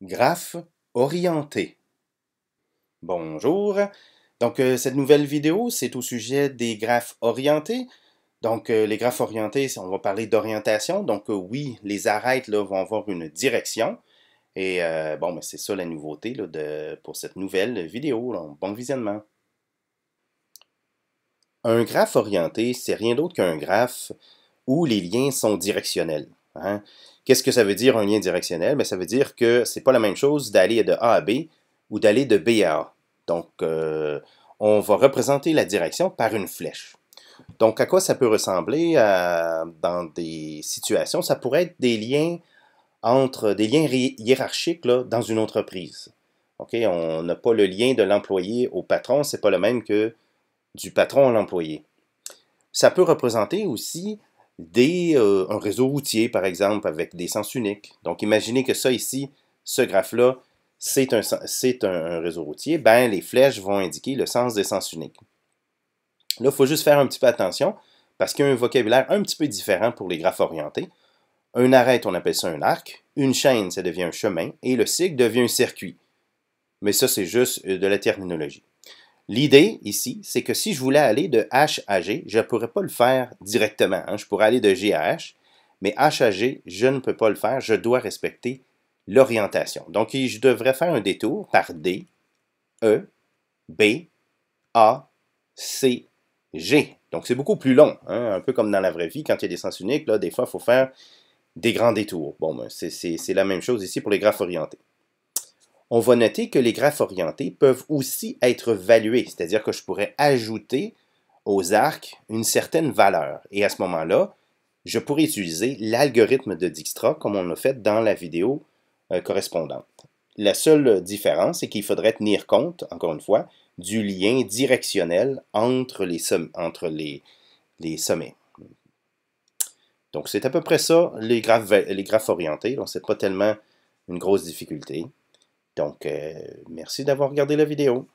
Graphes orientés. Bonjour. Donc, cette nouvelle vidéo, c'est au sujet des graphes orientés. Donc, les graphes orientés, on va parler d'orientation. Donc, oui, les arêtes là, vont avoir une direction. Et bon, ben, c'est ça la nouveauté là, pour cette nouvelle vidéo. Là. Bon visionnement. Un graphe orienté, c'est rien d'autre qu'un graphe où les liens sont directionnels. Hein? Qu'est-ce que ça veut dire un lien directionnel? Bien, ça veut dire que c'est pas la même chose d'aller de A à B ou d'aller de B à A. Donc, on va représenter la direction par une flèche. Donc, à quoi ça peut ressembler dans des situations? Ça pourrait être des liens entre des liens hiérarchiques là, dans une entreprise. Okay? On n'a pas le lien de l'employé au patron, c'est pas le même que du patron à l'employé. Ça peut représenter aussi un réseau routier, par exemple, avec des sens uniques. Donc, imaginez que ça ici, ce graphe-là, c'est un réseau routier. Ben, les flèches vont indiquer le sens des sens uniques. Là, il faut juste faire un petit peu attention parce qu'il y a un vocabulaire un petit peu différent pour les graphes orientés. Un arête, on appelle ça un arc. Une chaîne, ça devient un chemin. Et le cycle devient un circuit. Mais ça, c'est juste de la terminologie. L'idée ici, c'est que si je voulais aller de H à G, je ne pourrais pas le faire directement. Hein. Je pourrais aller de G à H, mais H à G, je ne peux pas le faire. Je dois respecter l'orientation. Donc, je devrais faire un détour par D, E, B, A, C, G. Donc, c'est beaucoup plus long. Hein. Un peu comme dans la vraie vie, quand il y a des sens uniques, là, des fois, il faut faire des grands détours. Bon, ben, c'est la même chose ici pour les graphes orientés. On va noter que les graphes orientés peuvent aussi être valués, c'est-à-dire que je pourrais ajouter aux arcs une certaine valeur. Et à ce moment-là, je pourrais utiliser l'algorithme de Dijkstra comme on l'a fait dans la vidéo correspondante. La seule différence, c'est qu'il faudrait tenir compte, encore une fois, du lien directionnel entre les sommets. Donc, c'est à peu près ça, les graphes orientés. Donc, ce n'est pas tellement une grosse difficulté. Donc, merci d'avoir regardé la vidéo.